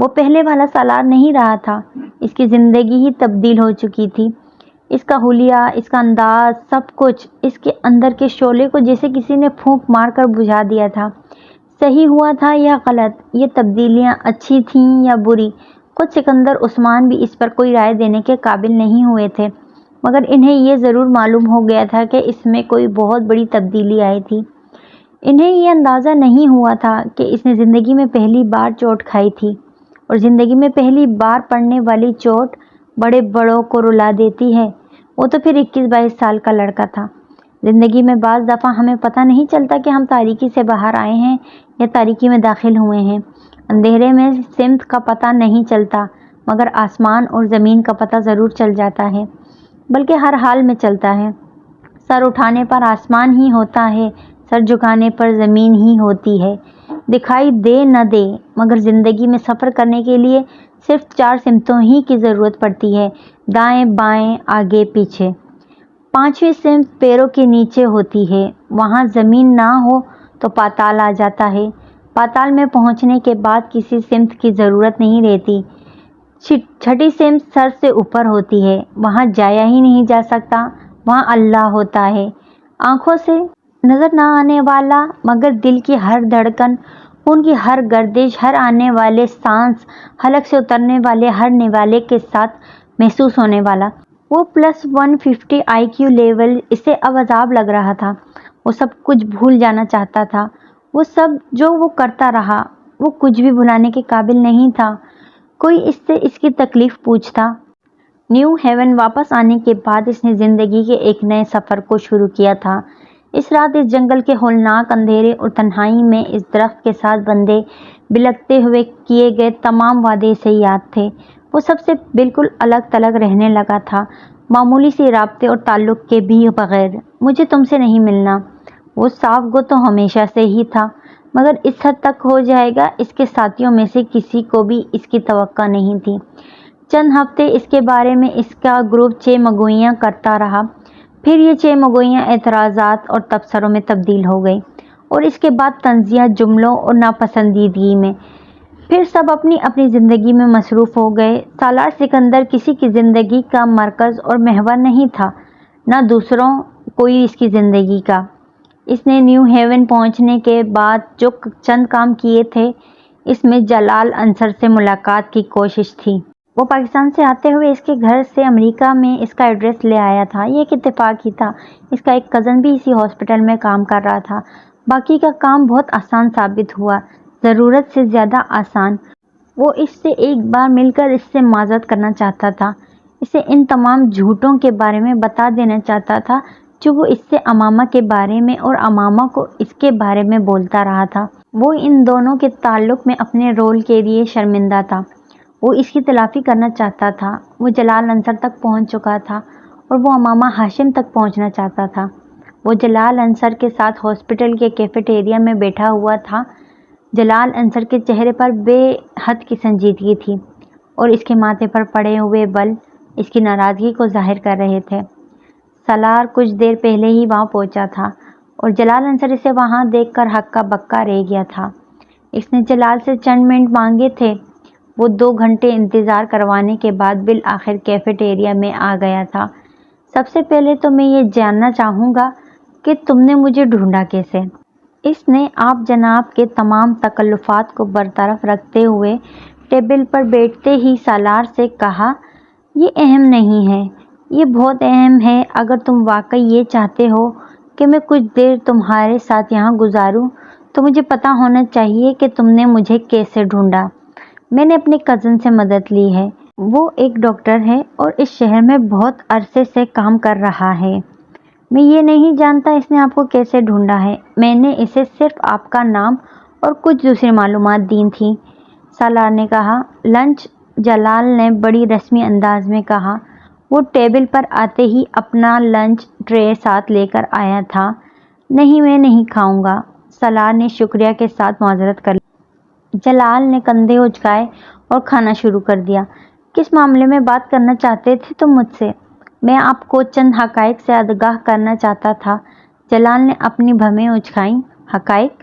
وہ پہلے والا سالار نہیں رہا تھا، اس کی زندگی ہی تبدیل ہو چکی تھی۔ اس کا حلیہ، اس کا انداز، سب کچھ اس کے اندر کے شعلے کو جیسے کسی نے پھونک مار کر بجھا دیا تھا۔ صحیح ہوا تھا یا غلط، یہ تبدیلیاں اچھی تھیں یا بری، خود سکندر عثمان بھی اس پر کوئی رائے دینے کے قابل نہیں ہوئے تھے، مگر انہیں یہ ضرور معلوم ہو گیا تھا کہ اس میں کوئی بہت بڑی تبدیلی آئی تھی۔ انہیں یہ اندازہ نہیں ہوا تھا کہ اس نے زندگی میں پہلی بار چوٹ کھائی تھی، اور زندگی میں پہلی بار پڑنے والی چوٹ بڑے بڑوں کو رلا دیتی ہے۔ وہ تو پھر 21-22 سال کا لڑکا تھا۔ زندگی میں بعض دفعہ ہمیں پتہ نہیں چلتا کہ ہم تاریکی سے باہر آئے ہیں یا تاریکی میں داخل ہوئے ہیں۔ اندھیرے میں سمت کا پتہ نہیں چلتا، مگر آسمان اور زمین کا پتہ ضرور چل جاتا ہے، بلکہ ہر حال میں چلتا ہے۔ سر اٹھانے پر آسمان ہی ہوتا ہے، سر جھکانے پر زمین ہی ہوتی ہے، دکھائی دے نہ دے، مگر زندگی میں سفر کرنے کے لیے صرف 4 سمتوں ہی کی ضرورت پڑتی ہے: دائیں بائیں آگے پیچھے۔ 5ویں سمت پیروں کے نیچے ہوتی ہے، وہاں زمین نہ ہو تو پاتال آ جاتا ہے۔ پاتال میں پہنچنے کے بعد کسی سمت کی ضرورت نہیں رہتی۔ 6ٹھی سمت سر سے اوپر ہوتی ہے، وہاں جایا ہی نہیں جا سکتا، وہاں اللہ ہوتا ہے، آنکھوں سے نظر نہ آنے والا، مگر دل کی ہر دھڑکن، خون کی ہر گردش، ہر آنے والے سانس، حلق سے اترنے والے ہر نوالے کے ساتھ محسوس ہونے والا۔ وہ +150 IQ لیول اسے اب عذاب لگ رہا تھا۔ وہ سب کچھ بھول جانا چاہتا تھا، وہ سب جو وہ کرتا رہا، وہ کچھ بھی بھلانے کے قابل نہیں تھا۔ کوئی اس سے اس کی تکلیف پوچھتا۔ نیو ہیون واپس آنے کے بعد اس نے زندگی کے ایک نئے سفر کو شروع کیا تھا۔ اس رات اس جنگل کے ہولناک اندھیرے اور تنہائی میں اس درخت کے ساتھ بندھے بلکتے ہوئے کیے گئے تمام وعدے اسے یاد تھے۔ وہ سب سے بالکل الگ تھلگ رہنے لگا تھا، معمولی سی رابطے اور تعلق کے بھی بغیر۔ مجھے تم سے نہیں ملنا، وہ صاف گو تو ہمیشہ سے ہی تھا، مگر اس حد تک ہو جائے گا اس کے ساتھیوں میں سے کسی کو بھی اس کی توقع نہیں تھی۔ چند ہفتے اس کے بارے میں اس کا گروپ چیمگوئیاں کرتا رہا، پھر یہ چیمگوئیاں اعتراضات اور تبصروں میں تبدیل ہو گئی، اور اس کے بعد طنزیہ جملوں اور ناپسندیدگی میں۔ پھر سب اپنی اپنی زندگی میں مصروف ہو گئے۔ سالار سکندر کسی کی زندگی کا مرکز اور محور نہیں تھا، نہ دوسروں کوئی اس کی زندگی کا۔ اس نے نیو ہیون پہنچنے کے بعد جو چند کام کیے تھے، اس میں جلال انصر سے ملاقات کی کوشش تھی۔ وہ پاکستان سے آتے ہوئے اس کے گھر سے امریکہ میں اس کا ایڈریس لے آیا تھا۔ یہ ایک اتفاق ہی تھا، اس کا ایک کزن بھی اسی ہاسپٹل میں کام کر رہا تھا۔ باقی کا کام بہت آسان ثابت ہوا، ضرورت سے زیادہ آسان۔ وہ اس سے ایک بار مل کر اس سے معذرت کرنا چاہتا تھا، اسے ان تمام جھوٹوں کے بارے میں بتا دینا چاہتا تھا جو وہ اس سے امامہ کے بارے میں اور امامہ کو اس کے بارے میں بولتا رہا تھا۔ وہ ان دونوں کے تعلق میں اپنے رول کے لیے شرمندہ تھا، وہ اس کی تلافی کرنا چاہتا تھا۔ وہ جلال انصر تک پہنچ چکا تھا اور وہ امامہ ہاشم تک پہنچنا چاہتا تھا۔ وہ جلال انصر کے ساتھ ہاسپٹل کے کیفیٹیریا میں بیٹھا ہوا تھا۔ جلال انصر کے چہرے پر بے حد کی سنجیدگی تھی، اور اس کے ماتھے پر پڑے ہوئے بل اس کی ناراضگی کو ظاہر کر رہے تھے۔ سالار کچھ دیر پہلے ہی وہاں پہنچا تھا، اور جلال انصر اسے وہاں دیکھ کر ہکا بکا رہ گیا تھا۔ اس نے جلال سے چند منٹ مانگے تھے۔ وہ 2 گھنٹے انتظار کروانے کے بعد بالآخر کیفیٹیریا میں آ گیا تھا۔ سب سے پہلے تو میں یہ جاننا چاہوں گا کہ تم نے مجھے ڈھونڈا کیسے؟ اس نے آپ جناب کے تمام تکلفات کو برطرف رکھتے ہوئے ٹیبل پر بیٹھتے ہی سالار سے کہا، یہ اہم نہیں ہے، یہ بہت اہم ہے۔ اگر تم واقعی یہ چاہتے ہو کہ میں کچھ دیر تمہارے ساتھ یہاں گزاروں تو مجھے پتہ ہونا چاہیے کہ تم نے مجھے کیسے ڈھونڈا۔ میں نے اپنے کزن سے مدد لی ہے، وہ ایک ڈاکٹر ہے اور اس شہر میں بہت عرصے سے کام کر رہا ہے۔ میں یہ نہیں جانتا اس نے آپ کو کیسے ڈھونڈا ہے، میں نے اسے صرف آپ کا نام اور کچھ دوسری معلومات دی تھیں، سالار نے کہا۔ لنچ؟ جلال نے بڑی رسمی انداز میں کہا۔ وہ ٹیبل پر آتے ہی اپنا لنچ ٹرے ساتھ لے کر آیا تھا۔ نہیں، میں نہیں کھاؤں گا، سالار نے شکریہ کے ساتھ معذرت کر لی۔ جلال نے کندھے اچکائے اور کھانا شروع کر دیا۔ کس معاملے میں بات کرنا چاہتے تھے تم مجھ سے؟ میں آپ کو چند حقائق سے آگاہ کرنا چاہتا تھا۔ جلال نے اپنی بھویں اچکائیں۔ حقائق؟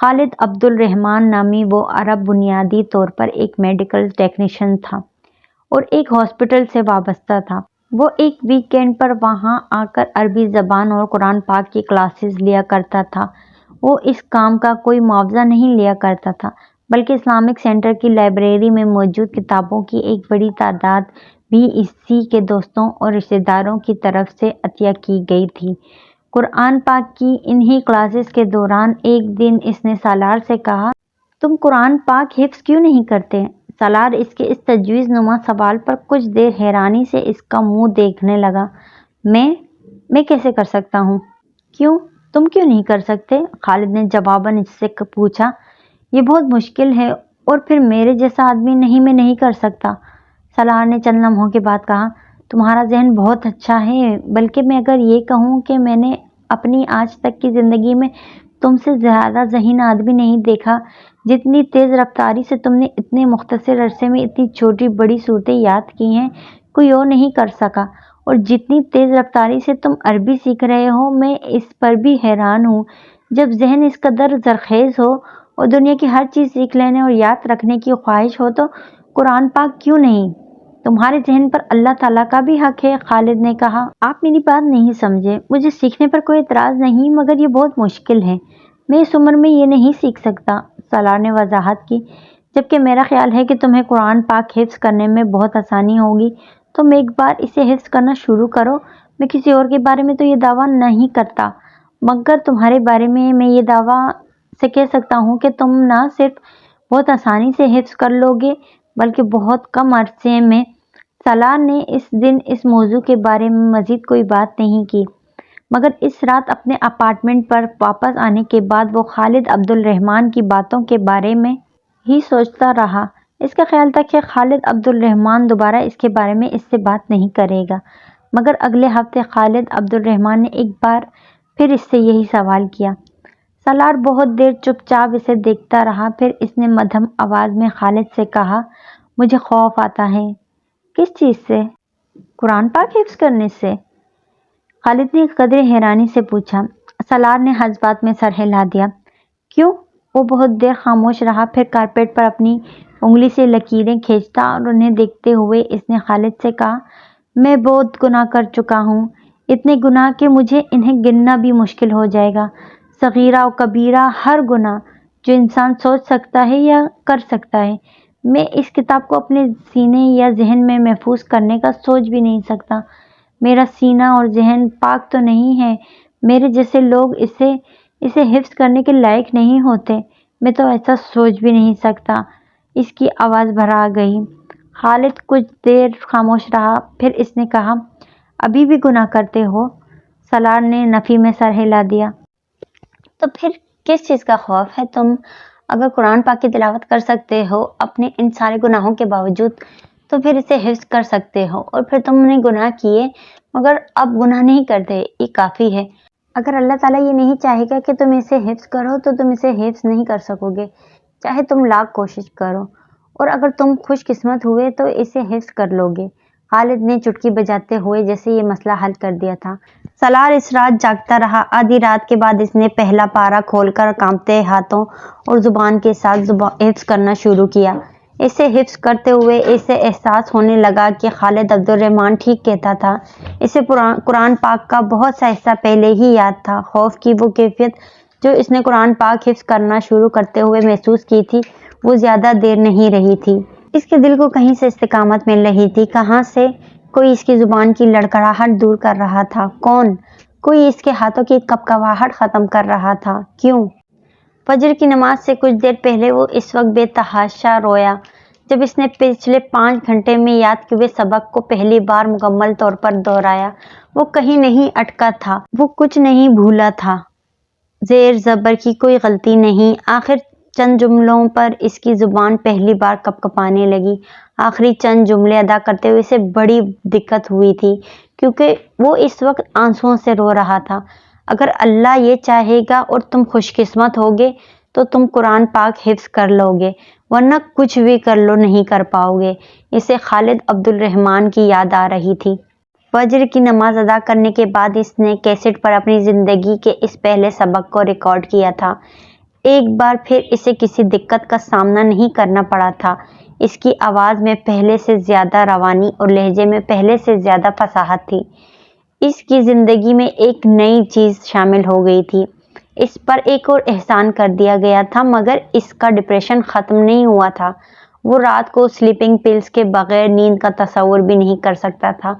خالد عبد الرحمن نامی وہ عرب بنیادی طور پر ایک میڈیکل ٹیکنیشین تھا اور ایک ہاسپٹل سے وابستہ تھا۔ وہ ایک ویکینڈ پر وہاں آ کر عربی زبان اور قرآن پاک کی کلاسز لیا کرتا تھا۔ وہ اس کام کا کوئی معاوضہ نہیں لیا کرتا تھا، بلکہ اسلامک سینٹر کی لائبریری میں موجود کتابوں کی ایک بڑی تعداد بھی اسی کے دوستوں اور رشتہ داروں کی طرف سے عطیہ کی گئی تھی۔ قرآن پاک کی انہی کلاسز کے دوران ایک دن اس نے سالار سے کہا، تم قرآن پاک حفظ کیوں نہیں کرتے؟ سالار اس کے اس تجویز نما سوال پر کچھ دیر حیرانی سے اس کا منہ دیکھنے لگا۔ میں کیسے کر سکتا ہوں؟ کیوں؟ تم کیوں نہیں کر سکتے؟ خالد نے جواباً اس سے پوچھا۔ یہ بہت مشکل ہے، اور پھر میرے جیسا آدمی میں نہیں کر سکتا۔ سالار نے چند لمحوں کے بعد کہا، تمہارا ذہن بہت اچھا ہے، بلکہ میں اگر یہ کہوں کہ میں نے اپنی آج تک کی زندگی میں تم سے زیادہ ذہین آدمی نہیں دیکھا۔ جتنی تیز رفتاری سے تم نے اتنے مختصر عرصے میں اتنی چھوٹی بڑی صورتیں یاد کی ہیں، کوئی اور نہیں کر سکا۔ اور جتنی تیز رفتاری سے تم عربی سیکھ رہے ہو، میں اس پر بھی حیران ہوں۔ جب ذہن اس قدر زرخیز ہو اور دنیا کی ہر چیز سیکھ لینے اور یاد رکھنے کی خواہش ہو تو قرآن پاک کیوں نہیں؟ تمہارے ذہن پر اللہ تعالیٰ کا بھی حق ہے۔ خالد نے کہا، آپ میری بات نہیں سمجھے۔ مجھے سیکھنے پر کوئی اعتراض نہیں، مگر یہ بہت مشکل ہے۔ میں اس عمر میں یہ نہیں سیکھ سکتا، سالار نے وضاحت کی۔ جبکہ میرا خیال ہے کہ تمہیں قرآن پاک حفظ کرنے میں بہت آسانی ہوگی۔ تم ایک بار اسے حفظ کرنا شروع کرو۔ میں کسی اور کے بارے میں تو یہ دعویٰ نہیں کرتا، مگر تمہارے بارے میں یہ دعویٰ سے کہہ سکتا ہوں کہ تم نہ صرف بہت آسانی سے حفظ کر لو گے، بلکہ بہت کم عرصے میں۔ سالار نے اس دن اس موضوع کے بارے میں مزید کوئی بات نہیں کی، مگر اس رات اپنے اپارٹمنٹ پر واپس آنے کے بعد وہ خالد عبد الرحمن کی باتوں کے بارے میں ہی سوچتا رہا۔ اس کا خیال تھا کہ خالد عبد الرحمن دوبارہ اس کے بارے میں اس سے بات نہیں کرے گا، مگر اگلے ہفتے خالد عبد الرحمن نے ایک بار پھر اس سے یہی سوال کیا۔ سالار بہت دیر چپ چاپ اسے دیکھتا رہا، پھر اس نے مدھم آواز میں خالد سے کہا، مجھے خوف آتا ہے۔ کس چیز سے؟ قرآن پاک حفظ کرنے سے؟ خالد نے قدرے حیرانی سے پوچھا۔ سالار نے جذبات میں سر ہلا دیا۔ کیوں؟ وہ بہت دیر خاموش رہا، پھر کارپیٹ پر اپنی انگلی سے لکیریں کھینچتا اور انہیں دیکھتے ہوئے اس نے خالد سے کہا، میں بہت گناہ کر چکا ہوں، اتنے گناہ کہ مجھے انہیں گننا بھی مشکل ہو جائے گا۔ صغیرہ و کبیرہ، ہر گناہ جو انسان سوچ سکتا ہے یا کر سکتا ہے۔ میں اس کتاب کو اپنے سینے یا ذہن میں محفوظ کرنے کا سوچ بھی نہیں سکتا۔ میرا سینہ اور ذہن پاک تو نہیں ہے، میرے جیسے لوگ اسے حفظ کرنے کے لائق نہیں ہوتے۔ میں تو ایسا سوچ بھی نہیں سکتا۔ اس کی آواز بھرا گئی۔ خالد کچھ دیر خاموش رہا، پھر اس نے کہا، ابھی بھی گناہ کرتے ہو؟ سالار نے نفی میں سر ہلا دیا۔ تو پھر کس چیز کا خوف ہے؟ تم اگر قرآن پاک کی تلاوت کر سکتے ہو اپنے ان سارے گناہوں کے باوجود، تو پھر اسے حفظ کر سکتے ہو، اور پھر تم نے گناہ کیے مگر اب گناہ نہیں کرتے، یہ کافی ہے۔ اگر اللہ تعالیٰ یہ نہیں چاہے گا کہ تم اسے حفظ کرو تو تم اسے حفظ نہیں کر سکو گے، چاہے تم لاکھ کوشش کرو، اور اگر تم خوش قسمت ہوئے تو اسے حفظ کر لو گے۔ خالد نے چٹکی بجاتے ہوئے جیسے یہ مسئلہ حل کر دیا تھا۔ سالار اس رات جاگتا رہا۔ آدھی رات کے بعد اس نے پہلا پارہ کھول کر کانپتے ہاتھوں اور زبان کے ساتھ حفظ کرنا شروع کیا۔ اسے حفظ کرتے ہوئے اسے احساس ہونے لگا کہ خالد عبد الرحمن ٹھیک کہتا تھا۔ اسے قرآن پاک کا بہت سا حصہ پہلے ہی یاد تھا۔ خوف کی وہ کیفیت جو اس نے قرآن پاک حفظ کرنا شروع کرتے ہوئے محسوس کی تھی، وہ زیادہ دیر نہیں رہی تھی۔ اس کے دل کو کہیں سے استقامت مل رہی تھی، کہاں سے کوئی اس کی زبان کی لڑکھڑاہٹ دور کر رہا تھا۔ کون؟ کوئی اس کے ہاتھوں کی کپکپاہٹ ختم کر رہا تھا۔ کیوں؟ فجر کی نماز سے کچھ دیر پہلے وہ اس وقت بے تحاشا رویا جب اس نے پچھلے 5 گھنٹے میں یاد کیے ہوئے سبق کو پہلی بار مکمل طور پر دہرایا۔ وہ کہیں نہیں اٹکا تھا، وہ کچھ نہیں بھولا تھا، زیر زبر کی کوئی غلطی نہیں۔ آخر چند جملوں پر اس کی زبان پہلی بار کپکپانے لگی۔ آخری چند جملے ادا کرتے ہوئے اسے بڑی دقت ہوئی تھی، کیونکہ وہ اس وقت آنسوؤں سے رو رہا تھا۔ اگر اللہ یہ چاہے گا اور تم خوش قسمت ہوگے تو تم قرآن پاک حفظ کر لو گے، ورنہ کچھ بھی کر لو نہیں کر پاؤ گے۔ اسے خالد عبد الرحمن کی یاد آ رہی تھی۔ فجر کی نماز ادا کرنے کے بعد اس نے کیسٹ پر اپنی زندگی کے اس پہلے سبق کو ریکارڈ کیا تھا۔ ایک بار پھر اسے کسی دقت کا سامنا نہیں کرنا پڑا تھا۔ اس کی آواز میں پہلے سے زیادہ روانی اور لہجے میں پہلے سے زیادہ فصاحت تھی۔ اس کی زندگی میں ایک نئی چیز شامل ہو گئی تھی۔ اس پر ایک اور احسان کر دیا گیا تھا، مگر اس کا ڈپریشن ختم نہیں ہوا تھا۔ وہ رات کو سلیپنگ پلز کے بغیر نیند کا تصور بھی نہیں کر سکتا تھا،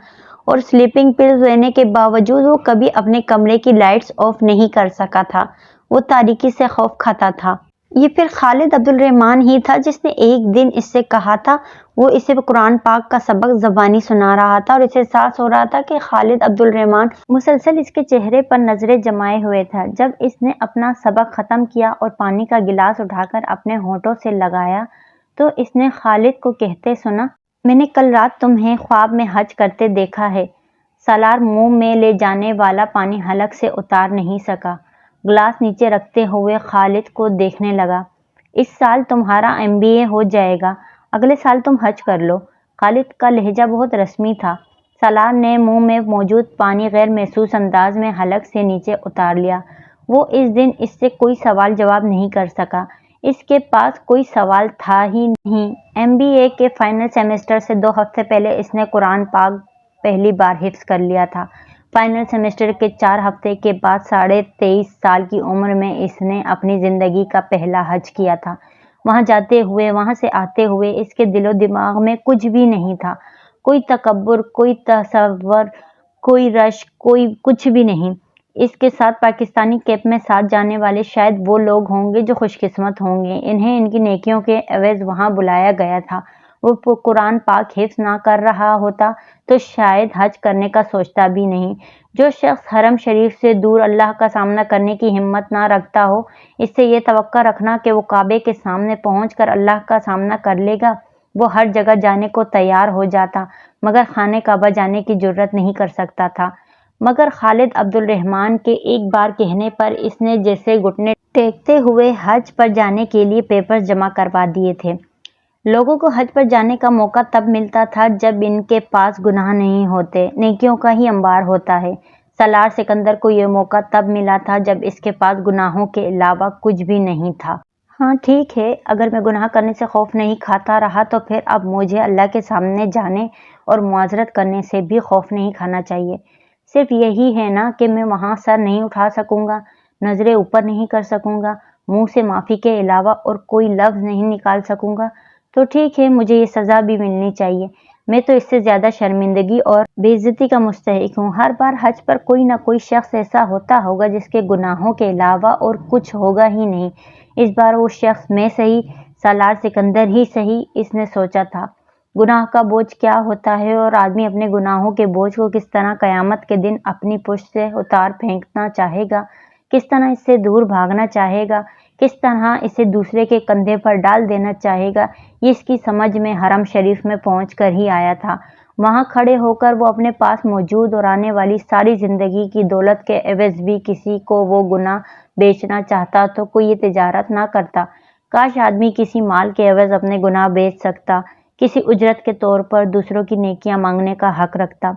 اور سلیپنگ پلز لینے کے باوجود وہ کبھی اپنے کمرے کی لائٹس آف نہیں کر سکا تھا۔ وہ تاریکی سے خوف کھاتا تھا۔ یہ پھر خالد عبد الرحمن ہی تھا جس نے ایک دن اس سے کہا تھا۔ وہ اسے قرآن پاک کا سبق زبانی سنا رہا تھا اور اسے احساس ہو رہا تھا کہ خالد عبد الرحمن مسلسل اس کے چہرے پر نظریں جمائے ہوئے تھا۔ جب اس نے اپنا سبق ختم کیا اور پانی کا گلاس اٹھا کر اپنے ہونٹوں سے لگایا تو اس نے خالد کو کہتے سنا، میں نے کل رات تمہیں خواب میں حج کرتے دیکھا ہے۔ سالار منہ میں لے جانے والا پانی حلق سے اتار نہیں سکا۔ گلاس نیچے رکھتے ہوئے خالد کو دیکھنے لگا۔ اس سال تمہارا MBA ہو جائے گا، اگلے سال تم حج کر لو۔ خالد کا لہجہ بہت رسمی تھا۔ سالار نے منہ میں موجود پانی غیر محسوس انداز میں حلق سے نیچے اتار لیا۔ وہ اس دن اس سے کوئی سوال جواب نہیں کر سکا۔ اس کے پاس کوئی سوال تھا ہی نہیں۔ MBA کے فائنل سیمسٹر سے 2 ہفتے پہلے اس نے قرآن پاک پہلی بار حفظ کر لیا تھا۔ فائنل سیمسٹر کے 4 ہفتے کے بعد 23.5 سال کی عمر میں اس نے اپنی زندگی کا پہلا حج کیا تھا۔ وہاں جاتے ہوئے، وہاں سے آتے ہوئے اس کے دل و دماغ میں کچھ بھی نہیں تھا، کوئی تکبر، کوئی تصور، کوئی رشک، کوئی کچھ بھی نہیں۔ اس کے ساتھ پاکستانی کیمپ میں ساتھ جانے والے شاید وہ لوگ ہوں گے جو خوش قسمت ہوں گے، انہیں ان کی نیکیوں کے عوض وہاں بلایا گیا تھا۔ وہ قرآن پاک حفظ نہ کر رہا ہوتا تو شاید حج کرنے کا سوچتا بھی نہیں۔ جو شخص حرم شریف سے دور اللہ کا سامنا کرنے کی ہمت نہ رکھتا ہو، اس سے یہ توقع رکھنا کہ وہ کعبے کے سامنے پہنچ کر اللہ کا سامنا کر لے گا، وہ ہر جگہ جانے کو تیار ہو جاتا مگر خانہ کعبہ جانے کی جرات نہیں کر سکتا تھا۔ مگر خالد عبد الرحمن کے ایک بار کہنے پر اس نے جیسے گھٹنے ٹیکتے ہوئے حج پر جانے کے لیے پیپرز جمع کروا دیے تھے۔ لوگوں کو حج پر جانے کا موقع تب ملتا تھا جب ان کے پاس گناہ نہیں ہوتے، نیکیوں کا ہی انبار ہوتا ہے۔ سالار سکندر کو یہ موقع تب ملا تھا جب اس کے پاس گناہوں کے علاوہ کچھ بھی نہیں تھا۔ ہاں ٹھیک ہے، اگر میں گناہ کرنے سے خوف نہیں کھاتا رہا تو پھر اب مجھے اللہ کے سامنے جانے اور معذرت کرنے سے بھی خوف نہیں کھانا چاہیے۔ صرف یہی ہے نا کہ میں وہاں سر نہیں اٹھا سکوں گا، نظریں اوپر نہیں کر سکوں گا، منہ سے معافی کے علاوہ اور کوئی لفظ نہیں نکال سکوں گا، تو ٹھیک ہے، مجھے یہ سزا بھی ملنی چاہیے۔ میں تو اس سے زیادہ شرمندگی اور بے عزتی کا مستحق ہوں۔ ہر بار حج پر کوئی نہ کوئی شخص ایسا ہوتا ہوگا جس کے گناہوں کے علاوہ اور کچھ ہوگا ہی نہیں۔ اس بار وہ شخص میں صحیح، سالار سکندر ہی صحیح، اس نے سوچا تھا۔ گناہ کا بوجھ کیا ہوتا ہے اور آدمی اپنے گناہوں کے بوجھ کو کس طرح قیامت کے دن اپنی پشت سے اتار پھینکنا چاہے گا، کس طرح اس سے دور بھاگنا چاہے گا، کس طرح اسے دوسرے کے کندھے پر ڈال دینا چاہے گا، یہ اس کی سمجھ میں حرم شریف میں پہنچ کر ہی آیا تھا۔ وہاں کھڑے ہو کر وہ اپنے پاس موجود اور آنے والی ساری زندگی کی دولت کے عوض بھی کسی کو وہ گناہ بیچنا چاہتا تو کوئی یہ تجارت نہ کرتا۔ کاش آدمی کسی مال کے عوض اپنے گناہ بیچ سکتا، کسی اجرت کے طور پر دوسروں کی نیکیاں مانگنے کا حق رکھتا۔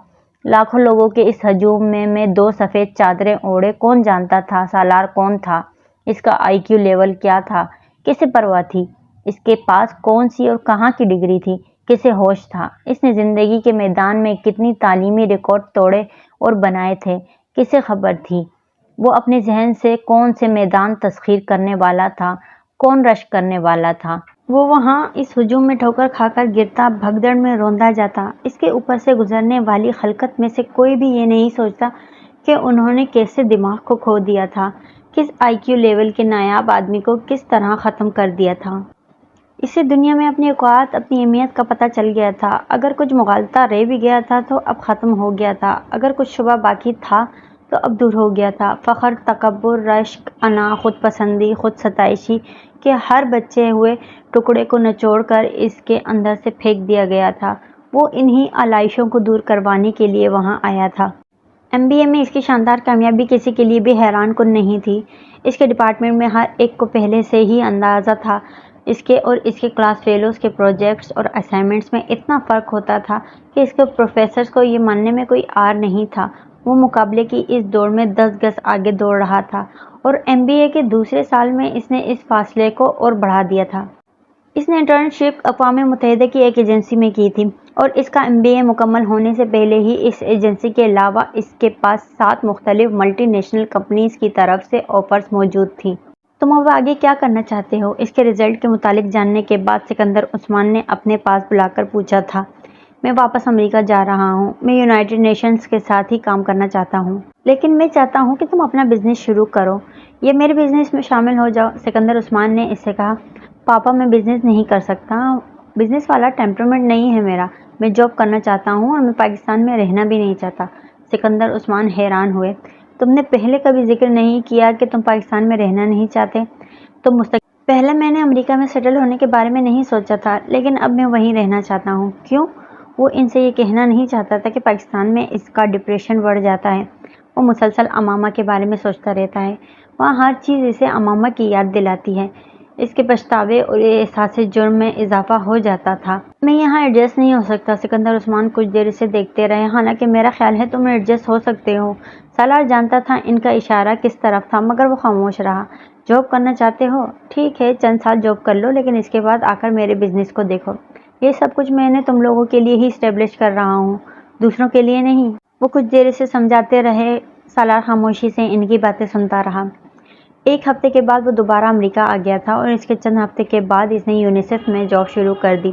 لاکھوں لوگوں کے اس ہجوم میں 2 سفید چادریں اوڑھے کون جانتا تھا سالار کون تھا، اس کا IQ لیول کیا تھا، کسے پرواہ تھی، اس کے پاس کون سی اور کہاں کی ڈگری تھی، کسے ہوش تھا، اس نے زندگی کے میدان میں کتنی تعلیمی ریکارڈ توڑے اور بنائے تھے، کسے خبر تھی۔ وہ اپنے ذہن سے کون سے میدان تسخیر کرنے والا تھا، کون رشک کرنے والا تھا۔ وہ وہاں اس ہجوم میں ٹھوکر کھا کر گرتا، بھگدڑ میں روندا جاتا۔ اس کے اوپر سے گزرنے والی خلقت میں سے کوئی بھی یہ نہیں سوچتا کہ انہوں نے کیسے دماغ کو کھو دیا تھا، کس IQ لیول کے نایاب آدمی کو کس طرح ختم کر دیا تھا۔ اسے دنیا میں اپنی اوقات، اپنی اہمیت کا پتہ چل گیا تھا۔ اگر کچھ مغالطہ رہ بھی گیا تھا تو اب ختم ہو گیا تھا، اگر کچھ شبہ باقی تھا تو اب دور ہو گیا تھا۔ فخر، تکبر، رشک، انا، خود پسندی، خود ستائشی کے ہر بچے ہوئے ٹکڑے کو نچوڑ کر اس کے اندر سے پھینک دیا گیا تھا۔ وہ انہی آلائشوں کو دور کروانے کے لیے وہاں آیا تھا۔ MBA میں اس کی شاندار کامیابی کسی کے لیے بھی حیران کن نہیں تھی۔ اس کے ڈپارٹمنٹ میں ہر ایک کو پہلے سے ہی اندازہ تھا۔ اس کے اور اس کے کلاس فیلوز کے پروجیکٹس اور اسائنمنٹس میں اتنا فرق ہوتا تھا کہ اس کے پروفیسرز کو یہ ماننے میں کوئی عار نہیں تھا۔ وہ مقابلے کی اس دوڑ میں 10 گز آگے دوڑ رہا تھا اور MBA کے دوسرے سال میں اس نے اس فاصلے کو اور بڑھا دیا تھا۔ اس نے انٹرنشپ اقوام متحدہ کی ایک ایجنسی میں کی تھی اور اس کا MBA مکمل ہونے سے پہلے ہی اس ایجنسی کے علاوہ اس کے پاس 7 مختلف ملٹی نیشنل کمپنیز کی طرف سے آفرز موجود تھیں۔ تم اب آگے کیا کرنا چاہتے ہو؟ اس کے رزلٹ کے متعلق جاننے کے بعد سکندر عثمان نے اپنے پاس بلا کر پوچھا تھا۔ میں واپس امریکہ جا رہا ہوں۔ میں یونائیٹڈ نیشنز کے ساتھ ہی کام کرنا چاہتا ہوں، لیکن میں چاہتا ہوں کہ تم اپنا بزنس شروع کرو یا میرے بزنس میں شامل ہو جاؤ۔ سکندر عثمان نے اس سے کہا، پاپا میں بزنس نہیں کر سکتا، بزنس والا ٹیمپرامنٹ نہیں ہے میرا، میں جاب کرنا چاہتا ہوں اور میں پاکستان میں رہنا بھی نہیں چاہتا۔ سکندر عثمان حیران ہوئے، تم نے پہلے کبھی ذکر نہیں کیا کہ تم پاکستان میں رہنا نہیں چاہتے؟ تم پہلے میں نے امریکہ میں سیٹل ہونے کے بارے میں نہیں سوچا تھا، لیکن اب میں وہیں رہنا چاہتا ہوں۔ کیوں؟ وہ ان سے یہ کہنا نہیں چاہتا تھا کہ پاکستان میں اس کا ڈپریشن بڑھ جاتا ہے۔ وہ مسلسل امامہ کے بارے میں سوچتا رہتا ہے، وہاں ہر چیز اسے امامہ کی یاد دلاتی ہے۔ اس کے پچھتاوے اور احساس جرم میں اضافہ ہو جاتا تھا۔ میں یہاں ایڈجسٹ نہیں ہو سکتا۔ سکندر عثمان کچھ دیر اسے دیکھتے رہے، حالانکہ میرا خیال ہے تم ایڈجسٹ ہو سکتے ہو۔ سالار جانتا تھا ان کا اشارہ کس طرف تھا، مگر وہ خاموش رہا۔ جاب کرنا چاہتے ہو؟ ٹھیک ہے، چند سال جاب کر لو، لیکن اس کے بعد آ کر میرے بزنس کو دیکھو۔ یہ سب کچھ میں نے تم لوگوں کے لیے ہی اسٹیبلش کر رہا ہوں، دوسروں کے لیے نہیں۔ وہ کچھ دیر اسے سمجھاتے رہے۔ سالار خاموشی سے ان کی باتیں سنتا رہا۔ ایک ہفتے کے بعد وہ دوبارہ امریکہ آ گیا تھا اور اس کے چند ہفتے کے بعد اس نے یونیسیف میں جاب شروع کر دی۔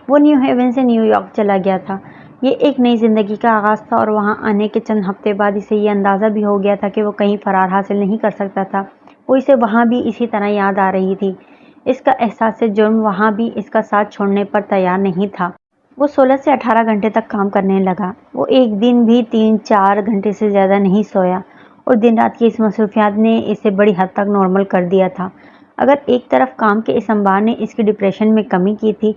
وہ نیو ہیون سے نیو یارک چلا گیا تھا۔ یہ ایک نئی زندگی کا آغاز تھا اور وہاں آنے کے چند ہفتے بعد اسے یہ اندازہ بھی ہو گیا تھا کہ وہ کہیں فرار حاصل نہیں کر سکتا تھا۔ وہ اسے وہاں بھی اسی طرح یاد آ رہی تھی۔ اس کا احساس جرم وہاں بھی اس کا ساتھ چھوڑنے پر تیار نہیں تھا۔ وہ 16 سے 18 گھنٹے تک کام کرنے لگا۔ وہ ایک دن بھی 3-4 گھنٹے سے زیادہ نہیں سویا اور دن رات کی اس مصروفیات نے اسے بڑی حد تک نارمل کر دیا تھا۔ اگر ایک طرف کام کے اس انبار نے اس کی ڈپریشن میں کمی کی تھی،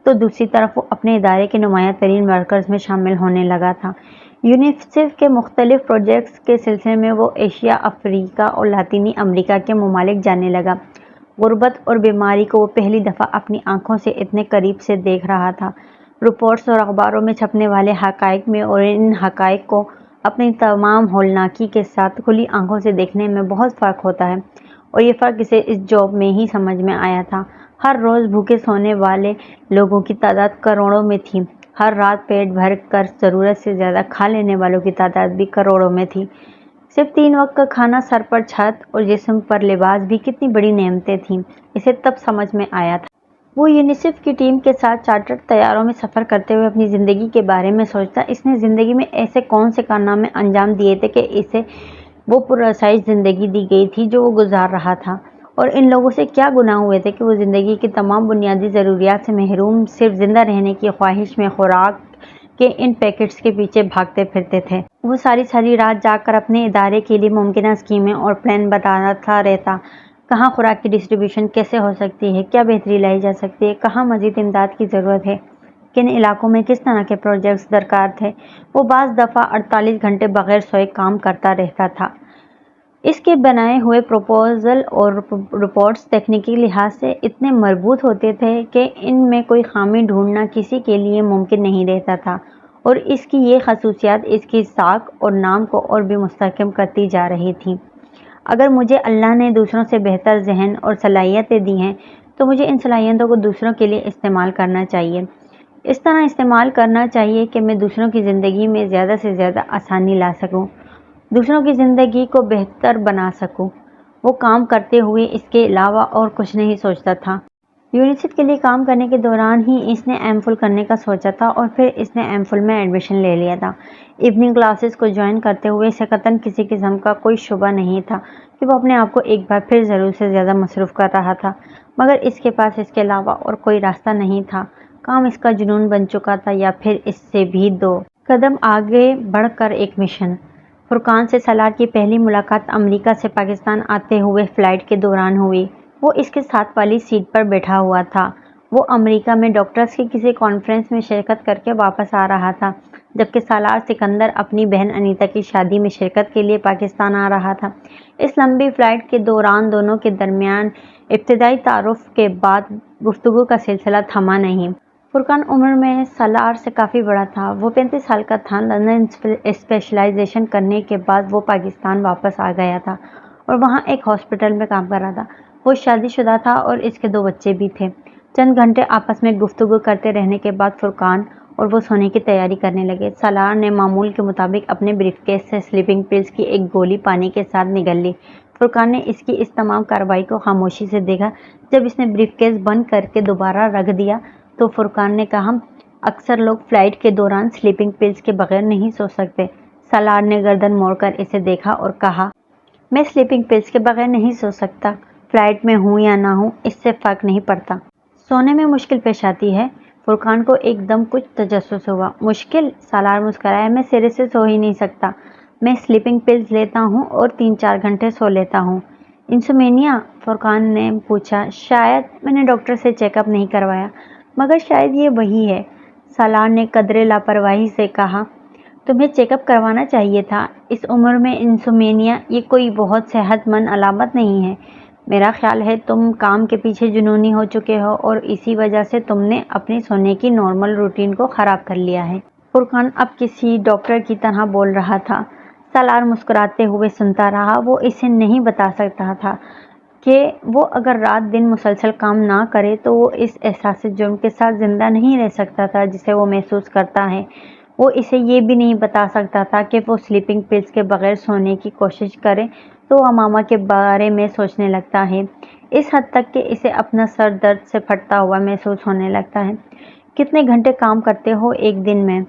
تو دوسری طرف وہ اپنے ادارے کے نمایاں ترین ورکرز میں شامل ہونے لگا تھا۔ یونیسیف کے مختلف پروجیکٹس کے سلسلے میں وہ ایشیا، افریقہ اور لاطینی امریکہ کے ممالک جانے لگا۔ غربت اور بیماری کو وہ پہلی دفعہ اپنی آنکھوں سے اتنے قریب سے دیکھ رہا تھا۔ رپورٹس اور اخباروں میں چھپنے والے حقائق میں اور ان حقائق کو اپنی تمام ہولناکی کے ساتھ کھلی آنکھوں سے دیکھنے میں بہت فرق ہوتا ہے، اور یہ فرق اسے اس جاب میں ہی سمجھ میں آیا تھا۔ ہر روز بھوکے سونے والے لوگوں کی تعداد کروڑوں میں تھی، ہر رات پیٹ بھر کر ضرورت سے زیادہ کھا لینے والوں کی تعداد بھی کروڑوں میں تھی۔ صرف 3 وقت کا کھانا، سر پر چھت اور جسم پر لباس بھی کتنی بڑی نعمتیں تھیں، اسے تب سمجھ میں آیا تھا۔ وہ یونیسیف کی ٹیم کے ساتھ چارٹرڈ طیاروں میں سفر کرتے ہوئے اپنی زندگی کے بارے میں سوچتا۔ اس نے زندگی میں ایسے کون سے کارنامے انجام دیے تھے کہ اسے وہ پرآسائش زندگی دی گئی تھی جو وہ گزار رہا تھا، اور ان لوگوں سے کیا گناہ ہوئے تھے کہ وہ زندگی کی تمام بنیادی ضروریات سے محروم صرف زندہ رہنے کی خواہش میں خوراک کے ان پیکٹس کے پیچھے بھاگتے پھرتے تھے۔ وہ ساری رات جاگ کر اپنے ادارے کے لیے ممکنہ اسکیمیں اور پلان بناتا رہتا۔ کہاں خوراک کی ڈسٹریبیوشن کیسے ہو سکتی ہے، کیا بہتری لائی جا سکتی ہے، کہاں مزید امداد کی ضرورت ہے، کن علاقوں میں کس طرح کے پروجیکٹس درکار تھے۔ وہ بعض دفعہ 48 گھنٹے بغیر سوئے کام کرتا رہتا تھا۔ اس کے بنائے ہوئے پروپوزل اور رپورٹس تکنیکی لحاظ سے اتنے مربوط ہوتے تھے کہ ان میں کوئی خامی ڈھونڈنا کسی کے لیے ممکن نہیں رہتا تھا، اور اس کی یہ خصوصیات اس کی ساکھ اور نام کو اور بھی مستحکم کرتی جا رہی تھیں۔ اگر مجھے اللہ نے دوسروں سے بہتر ذہن اور صلاحیتیں دی ہیں، تو مجھے ان صلاحیتوں کو دوسروں کے لیے استعمال کرنا چاہیے۔ اس طرح استعمال کرنا چاہیے کہ میں دوسروں کی زندگی میں زیادہ سے زیادہ آسانی لا سکوں، دوسروں کی زندگی کو بہتر بنا سکوں۔ وہ کام کرتے ہوئے اس کے علاوہ اور کچھ نہیں سوچتا تھا۔ یونیسیف کے لیے کام کرنے کے دوران ہی اس نے ایم فل کرنے کا سوچا تھا، اور پھر اس نے ایم فل میں ایڈمیشن لے لیا تھا۔ ایوننگ کلاسز کو جوائن کرتے ہوئے اسے قطعاً کسی قسم کا کوئی شبہ نہیں تھا کہ وہ اپنے آپ کو ایک بار پھر ضرورت سے زیادہ مصروف کر رہا تھا، مگر اس کے پاس اس کے علاوہ اور کوئی راستہ نہیں تھا۔ کام اس کا جنون بن چکا تھا، یا پھر اس سے بھی 2 قدم آگے بڑھ کر ایک مشن۔ فرقان سے سالار کی پہلی ملاقات امریکہ سے پاکستان آتے ہوئے فلائٹ کے دوران ہوئی۔ وہ اس کے ساتھ والی سیٹ پر بیٹھا ہوا تھا۔ وہ امریکہ میں ڈاکٹرز کی کسی کانفرنس میں شرکت کر کے واپس آ رہا تھا، جبکہ سالار سکندر اپنی بہن انیتا کی شادی میں شرکت کے لیے پاکستان آ رہا تھا۔ اس لمبی فلائٹ کے دوران دونوں کے درمیان ابتدائی تعارف کے بعد گفتگو کا سلسلہ تھما نہیں۔ فرقان عمر میں سالار سے کافی بڑا تھا۔ وہ 35 سال کا تھا۔ لندن اسپیشلائزیشن کرنے کے بعد وہ پاکستان واپس آ گیا تھا اور وہاں ایک ہاسپٹل میں کام کر رہا تھا۔ وہ شادی شدہ تھا اور اس کے 2 بچے بھی تھے۔ چند گھنٹے آپس میں گفتگو کرتے رہنے کے بعد فرقان اور وہ سونے کی تیاری کرنے لگے۔ سالار نے معمول کے مطابق اپنے بریف کیس سے سلیپنگ پلز کی ایک گولی پانی کے ساتھ نگل لی۔ فرقان نے اس کی اس تمام کارروائی کو خاموشی سے دیکھا۔ جب اس نے بریف کیس بند کر کے دوبارہ رکھ دیا تو فرقان نے کہا، اکثر لوگ فلائٹ کے دوران سلیپنگ پلز کے بغیر نہیں سو سکتے۔ سالار نے گردن موڑ کر اسے دیکھا اور کہا، میں سلیپنگ پلز کے بغیر نہیں سو سکتا۔ فلائٹ میں ہوں یا نہ ہوں اس سے فرق نہیں پڑتا۔ سونے میں مشکل پیش آتی ہے۔ فرقان کو ایک دم کچھ تجسس ہوا۔ مشکل؟ سالار مسکرایا، میں سرے سے سو ہی نہیں سکتا۔ میں سلیپنگ پلز لیتا ہوں اور 3-4 گھنٹے سو لیتا ہوں۔ انسومینیا؟ فرقان نے پوچھا۔ شاید، میں نے ڈاکٹر سے چیک اپ نہیں کروایا، مگر شاید یہ وہی ہے۔ سالار نے قدرے لاپرواہی سے کہا، تمہیں چیک اپ کروانا چاہیے تھا۔ اس عمر میں انسومینیا یہ کوئی بہت صحت مند علامت نہیں ہے۔ میرا خیال ہے تم کام کے پیچھے جنونی ہو چکے ہو اور اسی وجہ سے تم نے اپنی سونے کی نارمل روٹین کو خراب کر لیا ہے۔ فرقان اب کسی ڈاکٹر کی طرح بول رہا تھا۔ سالار مسکراتے ہوئے سنتا رہا۔ وہ اسے نہیں بتا سکتا تھا کہ وہ اگر رات دن مسلسل کام نہ کرے تو وہ اس احساس جرم کے ساتھ زندہ نہیں رہ سکتا تھا جسے وہ محسوس کرتا ہے۔ وہ اسے یہ بھی نہیں بتا سکتا تھا کہ وہ سلیپنگ پلز کے بغیر سونے کی کوشش کرے تو وہ امامہ کے بارے میں سوچنے لگتا ہے، اس حد تک کہ اسے اپنا سر درد سے پھٹتا ہوا محسوس ہونے لگتا ہے۔ کتنے گھنٹے کام کرتے ہو ایک دن میں؟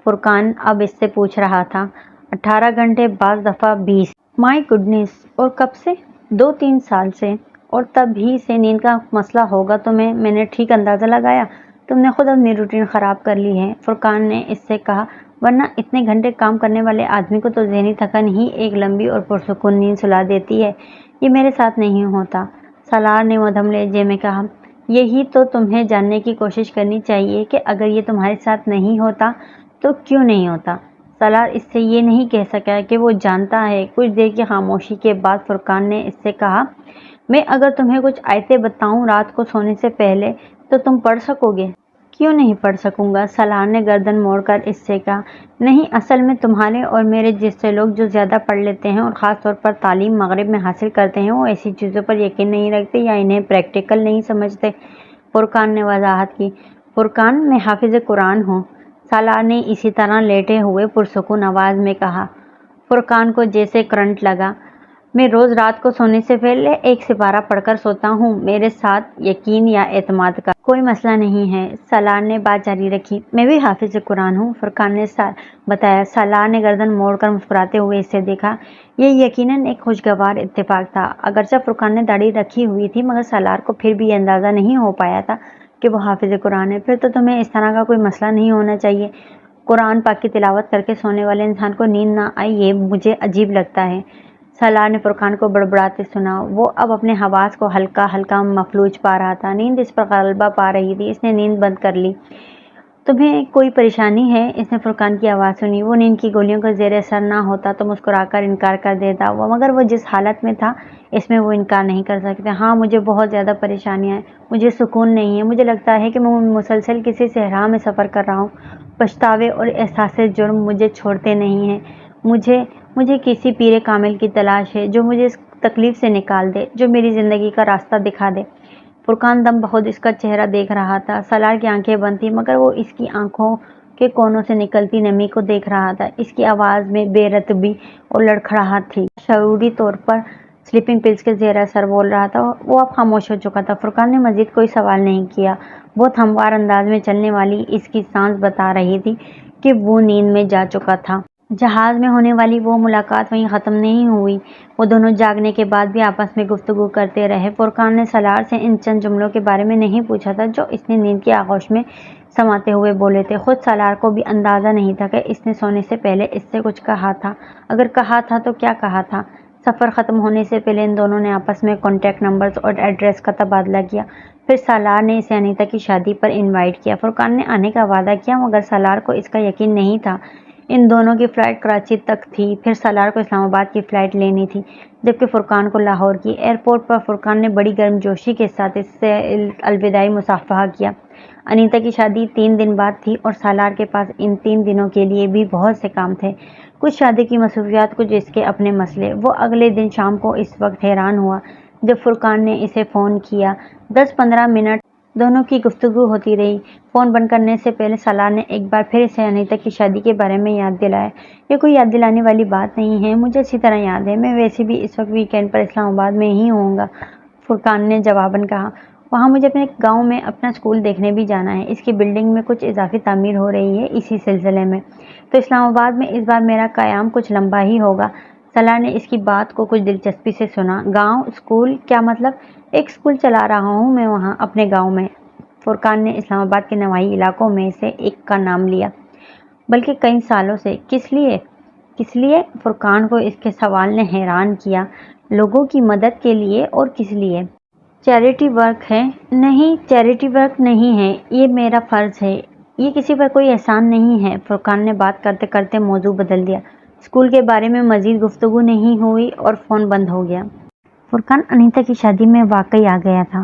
فرقان اب اس سے پوچھ رہا تھا۔ 18 گھنٹے، بعض دفعہ 20۔ مائی گڈنس! اور کب سے؟ 2-3 سال سے۔ اور تب ہی سے نیند کا مسئلہ ہوگا تمہیں۔ میں نے ٹھیک اندازہ لگایا؟ تم نے خود اپنی روٹین خراب کر لی ہے، فرقان نے اس سے کہا، ورنہ اتنے گھنٹے کام کرنے والے آدمی کو تو ذہنی تھکن ہی ایک لمبی اور پرسکون نیند سلا دیتی ہے۔ یہ میرے ساتھ نہیں ہوتا۔ سالار نے مدھم لہجے میں کہا، یہی تو تمہیں جاننے کی کوشش کرنی چاہیے کہ اگر یہ تمہارے ساتھ نہیں ہوتا تو کیوں نہیں ہوتا۔ سالار اس سے یہ نہیں کہہ سکا کہ وہ جانتا ہے۔ کچھ دیر کی خاموشی کے بعد فرقان نے اس سے کہا، میں اگر تمہیں کچھ آیتیں بتاؤں رات کو سونے سے پہلے تو تم پڑھ سکو گے؟ کیوں نہیں پڑھ سکوں گا؟ سالار نے گردن موڑ کر اس سے کہا، نہیں، اصل میں تمہارے اور میرے جیسے لوگ جو زیادہ پڑھ لیتے ہیں اور خاص طور پر تعلیم مغرب میں حاصل کرتے ہیں وہ ایسی چیزوں پر یقین نہیں رکھتے یا انہیں پریکٹیکل نہیں سمجھتے۔ فرقان نے وضاحت کی۔ فرقان، میں حافظ قرآن ہوں، سالار نے اسی طرح لیٹے ہوئے پرسکون آواز میں کہا۔ فرقان کو جیسے کرنٹ لگا۔ میں روز رات کو سونے سے پہلے ایک سپارہ پڑھ کر سوتا ہوں۔ میرے ساتھ یقین یا اعتماد کا کوئی مسئلہ نہیں ہے۔ سالار نے بات جاری رکھی۔ میں بھی حافظ قرآن ہوں، فرقان نے بتایا۔ سالار نے گردن موڑ کر مسکراتے ہوئے اسے دیکھا۔ یہ یقیناً ایک خوشگوار اتفاق تھا۔ اگرچہ فرقان نے داڑھی رکھی ہوئی تھی مگر سالار کو پھر بھی یہ اندازہ نہیں ہو پایا تھا کہ وہ حافظ قرآن ہے۔ پھر تو تمہیں اس طرح کا کوئی مسئلہ نہیں ہونا چاہیے۔ قرآن پاک کی تلاوت کر کے سونے والے انسان کو نیند نہ آئے، یہ مجھے عجیب لگتا ہے۔ سالار نے فرقان کو بڑبڑاتے سنا۔ وہ اب اپنے حواس کو ہلکا ہلکا مفلوج پا رہا تھا۔ نیند اس پر غلبہ پا رہی تھی۔ اس نے نیند بند کر لی۔ تمہیں کوئی پریشانی ہے؟ اس نے فرقان کی آواز سنی۔ وہ نیند کی گولیوں کا زیر اثر نہ ہوتا تو مسکرا کر انکار کر دیتا، مگر وہ جس حالت میں تھا اس میں وہ انکار نہیں کر سکتا۔ ہاں، مجھے بہت زیادہ پریشانیاں ہیں، مجھے سکون نہیں ہے، مجھے لگتا ہے کہ میں مسلسل کسی صحرا میں سفر کر رہا ہوں۔ پچھتاوے اور احساس جرم مجھے چھوڑتے نہیں ہیں۔ مجھے کسی پیر کامل کی تلاش ہے جو مجھے اس تکلیف سے نکال دے، جو میری زندگی کا راستہ دکھا دے۔ فرقان دم بخود اس کا چہرہ دیکھ رہا تھا۔ سالار کی آنکھیں بند تھیں مگر وہ اس کی آنکھوں کے کونوں سے نکلتی نمی کو دیکھ رہا تھا۔ اس کی آواز میں بے رتبی اور لڑکھڑاہٹ تھی۔ شعوری طور پر سلیپنگ پلز کے زیر اثر بول رہا تھا۔ وہ اب خاموش ہو چکا تھا۔ فرقان نے مزید کوئی سوال نہیں کیا۔ بہت ہموار انداز میں چلنے والی اس کی سانس بتا رہی تھی کہ وہ نیند میں جا چکا تھا۔ جہاز میں ہونے والی وہ ملاقات وہیں ختم نہیں ہوئی۔ وہ دونوں جاگنے کے بعد بھی آپس میں گفتگو کرتے رہے۔ فرقان نے سالار سے ان چند جملوں کے بارے میں نہیں پوچھا تھا جو اس نے نیند کی آغوش میں سماتے ہوئے بولے تھے۔ خود سالار کو بھی اندازہ نہیں تھا کہ اس نے سونے سے پہلے اس سے کچھ کہا تھا۔ اگر کہا تھا تو کیا کہا تھا۔ سفر ختم ہونے سے پہلے ان دونوں نے آپس میں کانٹیکٹ نمبرز اور ایڈریس کا تبادلہ کیا۔ پھر سالار نے اسے انیتا کی شادی پر انوائٹ کیا۔ فرقان نے آنے کا وعدہ کیا مگر سالار کو اس کا یقین نہیں تھا۔ ان دونوں کی فلائٹ کراچی تک تھی، پھر سالار کو اسلام آباد کی فلائٹ لینی تھی جبکہ فرقان کو لاہور کی۔ ایئرپورٹ پر فرقان نے بڑی گرمجوشی کے ساتھ اس سے الوداعی مصافحہ کیا۔ انیتا کی شادی 3 دن بعد تھی اور سالار کے پاس ان 3 دنوں کے لیے بھی بہت سے کام تھے۔ کچھ شادی کی مصروفیات، کچھ اس کے اپنے مسئلے۔ وہ اگلے دن شام کو اس وقت حیران ہوا جب فرقان نے اسے فون کیا۔ 10-15 منٹ دونوں کی گفتگو ہوتی رہی۔ فون بند کرنے سے پہلے سالار نے ایک بار پھر اسے انیتا کی شادی کے بارے میں یاد دلایا۔ یہ کوئی یاد دلانے والی بات نہیں ہے، مجھے اچھی طرح یاد ہے، میں ویسے بھی اس وقت ویکینڈ پر اسلام آباد میں ہی ہوں گا، فرقان نے جواباً کہا۔ وہاں مجھے اپنے گاؤں میں اپنا اسکول دیکھنے بھی جانا ہے، اس کی بلڈنگ میں کچھ اضافی تعمیر ہو رہی ہے، اسی سلسلے میں تو اسلام آباد میں اس بار میرا قیام کچھ لمبا ہی ہوگا۔ سالار نے اس کی بات کو کچھ دلچسپی سے سنا۔ گاؤں، اسکول؟ کیا مطلب؟ ایک اسکول چلا رہا ہوں میں وہاں اپنے گاؤں میں۔ فرقان نے اسلام آباد کے نواحی علاقوں میں سے ایک کا نام لیا۔ بلکہ کئی سالوں سے؟ کس لیے؟ کس لیے؟ فرقان کو اس کے سوال نے حیران کیا۔ لوگوں کی مدد کے لیے؟ اور کس لیے؟ چیریٹی ورک ہے؟ نہیں، چیریٹی ورک نہیں ہے، یہ میرا فرض ہے، یہ کسی پر کوئی احسان نہیں ہے۔ فرقان نے بات کرتے کرتے موضوع بدل دیا۔ اسکول کے بارے میں مزید گفتگو نہیں ہوئی اور فون بند ہو گیا۔ فرقان انیتا کی شادی میں واقعی آ گیا تھا۔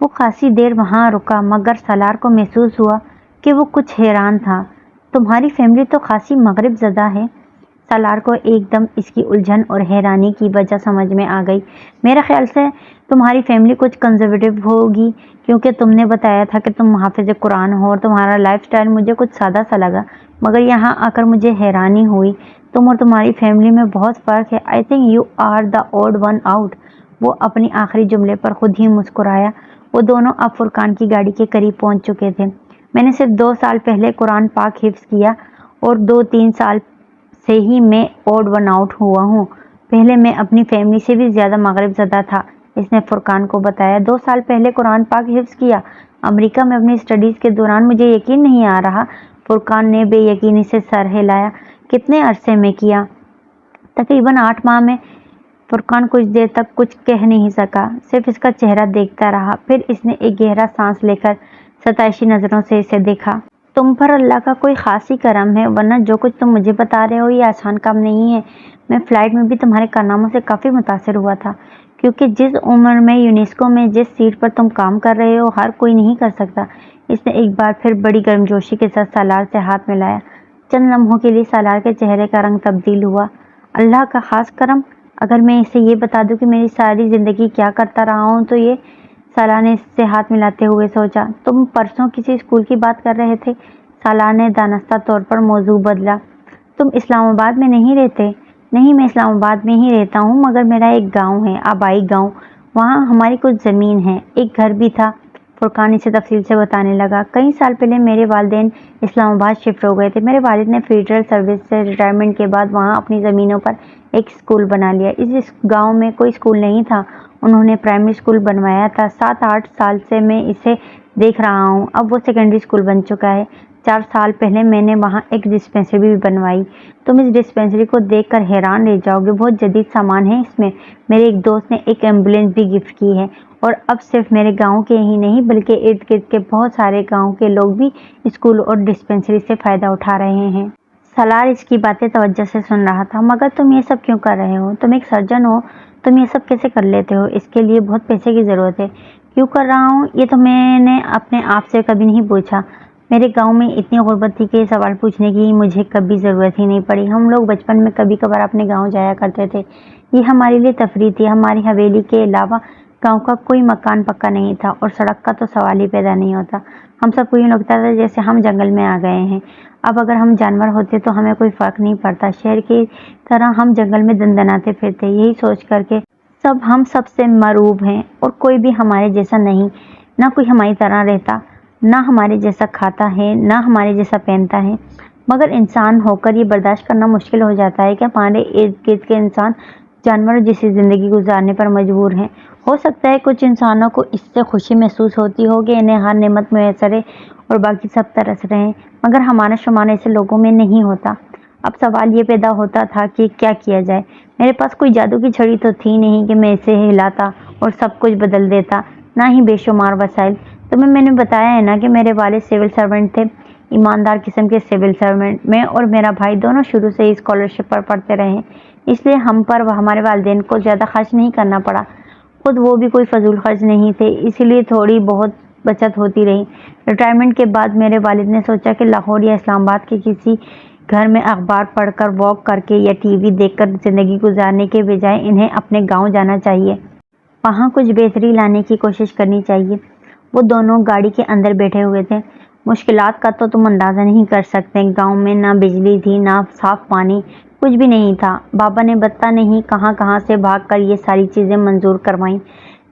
وہ خاصی دیر وہاں رکا مگر سالار کو محسوس ہوا کہ وہ کچھ حیران تھا۔ تمہاری فیملی تو خاصی مغرب زدہ ہے۔ سالار کو ایک دم اس کی الجھن اور حیرانی کی وجہ سمجھ میں آ گئی۔ میرے خیال سے تمہاری فیملی کچھ کنزرویٹو ہوگی، کیونکہ تم نے بتایا تھا کہ تم حافظ قرآن ہو اور تمہارا لائف سٹائل مجھے کچھ سادہ سا لگا، مگر یہاں آ کر مجھے حیرانی ہوئی۔ تم اور تمہاری فیملی میں بہت فرق ہے۔ I think you are the odd one out. وہ اپنی آخری جملے پر خود ہی مسکرایا۔ وہ دونوں اب فرقان کی گاڑی کے قریب پہنچ چکے تھے۔ میں نے صرف 2 سال پہلے قرآن پاک حفظ کیا اور 2-3 سال سے ہی میں اوڈ ون آؤٹ ہوا ہوں۔ پہلے میں اپنی فیملی سے بھی زیادہ مغرب زدہ تھا، اس نے فرقان کو بتایا۔ 2 سال پہلے قرآن پاک حفظ کیا؟ امریکہ میں اپنی اسٹڈیز کے دوران؟ مجھے یقین نہیں آ رہا۔ فرقان نے بے یقینی سے سر ہلایا۔ کتنے عرصے میں کیا؟ تقریباً 8 ماہ میں۔ فرقان کچھ دیر تک کچھ کہہ نہیں سکا، صرف اس کا چہرہ دیکھتا رہا۔ پھر اس نے ایک گہرا سانس لے کر ستائشی نظروں سے اسے دیکھا۔ تم پر اللہ کا کوئی خاص ہی کرم ہے، ورنہ جو کچھ تم مجھے بتا رہے ہو یہ آسان کام نہیں ہے۔ میں فلائٹ میں بھی تمہارے کارناموں سے کافی متاثر ہوا تھا، کیونکہ جس عمر میں یونیسکو میں جس سیٹ پر تم کام کر رہے ہو ہر کوئی نہیں کر سکتا۔ اس نے ایک بار پھر بڑی گرمجوشی کے ساتھ سالار سے ہاتھ ملایا۔ چند لمحوں کے لیے سالار کے چہرے کا رنگ تبدیل ہوا۔ اللہ کا خاص کرم؟ اگر میں اسے یہ بتا دوں کہ میری ساری زندگی کیا کرتا رہا ہوں تو یہ؟ سالار نے اس سے ہاتھ ملاتے ہوئے سوچا۔ تم پرسوں کسی اسکول کی بات کر رہے تھے؟ سالار نے دانستہ طور پر موضوع بدلا۔ تم اسلام آباد میں نہیں رہتے؟ نہیں، میں اسلام آباد میں ہی رہتا ہوں، مگر میرا ایک گاؤں ہے، آبائی گاؤں، وہاں ہماری کچھ زمین ہے، ایک گھر بھی تھا۔ فرقان اسے تفصیل سے بتانے لگا۔ کئی سال پہلے میرے والدین اسلام آباد شفٹ ہو گئے تھے۔ میرے والد نے فیڈرل سروس سے ریٹائرمنٹ کے بعد وہاں اپنی زمینوں پر ایک اسکول بنا لیا۔ اس گاؤں میں کوئی اسکول نہیں تھا، انہوں نے پرائمری اسکول بنوایا تھا۔ 7-8 سال سے میں اسے دیکھ رہا ہوں، اب وہ سیکنڈری اسکول بن چکا ہے۔ 4 سال پہلے میں نے وہاں ایک ڈسپینسری بھی بنوائی۔ تم اس ڈسپینسری کو دیکھ کر حیران رہ جاؤ گے، بہت جدید سامان ہے اس میں۔ میرے ایک دوست نے ایک ایمبولینس بھی گفٹ کی ہے، اور اب صرف میرے گاؤں کے ہی نہیں بلکہ ارد گرد کے بہت سارے گاؤں کے لوگ بھی اسکول اور ڈسپینسری سے فائدہ اٹھا رہے ہیں۔ سالار اس کی باتیں توجہ سے سن رہا تھا۔ مگر تم یہ سب کیوں کر رہے ہو؟ تم ایک سرجن ہو، تم یہ سب کیسے کر لیتے ہو؟ اس کے لیے بہت پیسے کی ضرورت ہے۔ کیوں کر رہا ہوں یہ تو میں نے اپنے آپ سے کبھی نہیں پوچھا۔ میرے گاؤں میں اتنی غربت تھی کہ یہ سوال پوچھنے کی مجھے کبھی ضرورت ہی نہیں پڑی۔ ہم لوگ بچپن میں کبھی کبھار اپنے گاؤں جایا کرتے تھے، یہ ہمارے لیے تفریح تھی۔ ہماری حویلی کے علاوہ گاؤں کا کوئی مکان پکا نہیں تھا اور سڑک کا تو سوال ہی پیدا نہیں ہوتا۔ ہم سب کو یوں لگتا تھا جیسے ہم جنگل میں آ گئے ہیں۔ اب اگر ہم جانور ہوتے تو ہمیں کوئی فرق نہیں پڑتا، شہر کی طرح ہم جنگل میں دندناتے پھرتے، یہی سوچ کر کہ ہم سب سے مرعوب ہیں اور کوئی بھی ہمارے جیسا نہیں، نہ کوئی ہماری طرح رہتا، نہ ہمارے جیسا کھاتا ہے، نہ ہمارے جیسا پہنتا ہے۔ مگر انسان ہو کر یہ برداشت کرنا مشکل ہو جاتا ہے کہ ہمارے ارد گرد کے انسان جانوروں جیسی زندگی گزارنے پر مجبور ہیں۔ ہو سکتا ہے کچھ انسانوں کو اس سے خوشی محسوس ہوتی ہو کہ انہیں ہر نعمت میسر ہے اور باقی سب ترس رہے ہیں، مگر ہمارا شمار ایسے لوگوں میں نہیں ہوتا۔ اب سوال یہ پیدا ہوتا تھا کہ کیا کیا جائے۔ میرے پاس کوئی جادو کی چھڑی تو تھی نہیں کہ میں اسے ہلاتا اور سب کچھ بدل دیتا، نہ ہی بے شمار وسائل۔ تمہیں میں نے بتایا ہے نا کہ میرے والد سول سرونٹ تھے، ایماندار قسم کے سول سرونٹ۔ میں اور میرا بھائی دونوں شروع سے ہی اسکالرشپ پر پڑھتے رہے ہیں، اس لیے ہم پر ہمارے والدین کو زیادہ خرچ نہیں کرنا پڑا۔ خود وہ بھی کوئی فضول خرچ نہیں تھے، اسی لیے تھوڑی بہت بچت ہوتی رہی۔ ریٹائرمنٹ کے بعد میرے والد نے سوچا کہ لاہور یا اسلام آباد کے کسی گھر میں اخبار پڑھ کر، واک کر کے یا ٹی وی دیکھ کر زندگی گزارنے کے بجائے انہیں اپنے گاؤں جانا چاہیے، وہاں کچھ بہتری لانے کی کوشش کرنی چاہیے۔ وہ دونوں گاڑی کے اندر بیٹھے ہوئے تھے۔ مشکلات کا تو تم اندازہ نہیں کر سکتے۔ گاؤں میں نہ بجلی تھی، نہ صاف پانی، کچھ بھی نہیں تھا۔ بابا نے پتہ نہیں کہاں کہاں سے بھاگ کر یہ ساری چیزیں منظور کروائیں۔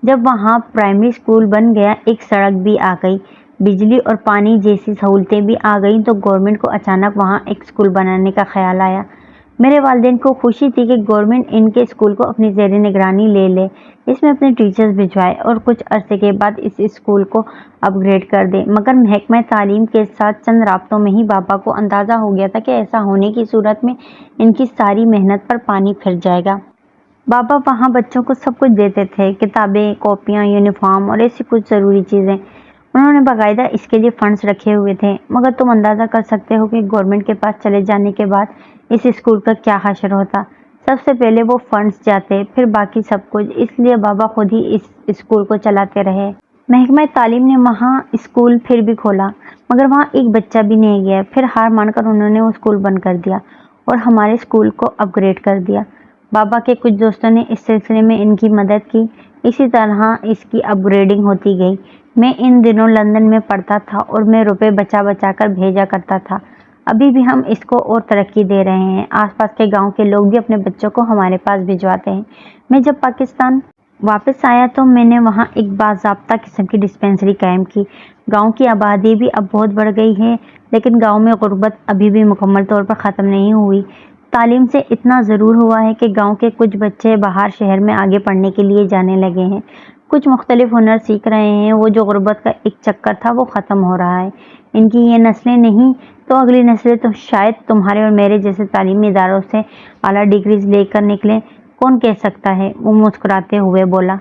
جب وہاں پرائمری اسکول بن گیا، ایک سڑک بھی آ گئی، بجلی اور پانی جیسی سہولتیں بھی آ گئیں، تو گورنمنٹ کو اچانک وہاں ایک اسکول بنانے کا خیال آیا۔ میرے والدین کو خوشی تھی کہ گورنمنٹ ان کے اسکول کو اپنی زیر نگرانی لے لے، اس میں اپنے ٹیچرز بھجوائے اور کچھ عرصے کے بعد اس اسکول کو اپ گریڈ کر دے۔ مگر محکمہ تعلیم کے ساتھ چند رابطوں میں ہی بابا کو اندازہ ہو گیا تھا کہ ایسا ہونے کی صورت میں ان کی ساری محنت پر پانی پھر جائے گا۔ بابا وہاں بچوں کو سب کچھ دیتے تھے، کتابیں، کاپیاں، یونیفارم اور ایسی کچھ ضروری چیزیں۔ انہوں نے باقاعدہ اس کے لیے فنڈز رکھے ہوئے تھے۔ مگر تم اندازہ کر سکتے ہو کہ گورنمنٹ کے پاس چلے جانے کے بعد اس اسکول کا کیا حشر ہوتا۔ سب سے پہلے وہ فنڈز جاتے، پھر باقی سب کچھ۔ اس لیے بابا خود ہی اس اسکول کو چلاتے رہے۔ محکمہ تعلیم نے وہاں اسکول پھر بھی کھولا، مگر وہاں ایک بچہ بھی نہیں گیا۔ پھر ہار مان کر انہوں نے وہ اسکول بند کر دیا اور ہمارے اسکول کو اپ گریڈ کر دیا۔ بابا کے کچھ دوستوں نے اس سلسلے میں ان کی مدد کی۔ اسی طرح اس کی اپ گریڈنگ ہوتی گئی۔ میں ان دنوں لندن میں پڑھتا تھا اور میں روپے بچا بچا کر بھیجا کرتا تھا۔ ابھی بھی ہم اس کو اور ترقی دے رہے ہیں۔ آس پاس کے گاؤں کے لوگ بھی اپنے بچوں کو ہمارے پاس بھجواتے ہیں۔ میں جب پاکستان واپس آیا تو میں نے وہاں ایک باضابطہ قسم کی ڈسپینسری قائم کی۔ گاؤں کی آبادی بھی اب بہت بڑھ گئی ہے، لیکن گاؤں میں غربت ابھی بھی مکمل طور پر ختم نہیں ہوئی۔ تعلیم سے اتنا ضرور ہوا ہے کہ گاؤں کے کچھ بچے باہر شہر میں آگے پڑھنے کے لیے جانے لگے ہیں، کچھ مختلف ہنر سیکھ رہے ہیں۔ وہ جو غربت کا ایک چکر تھا وہ ختم ہو رہا ہے۔ ان کی یہ نسلیں نہیں تو اگلی نسلیں تو شاید تمہارے اور میرے جیسے تعلیمی اداروں سے اعلیٰ ڈگریز لے کر نکلیں، کون کہہ سکتا ہے؟ وہ مسکراتے ہوئے بولا۔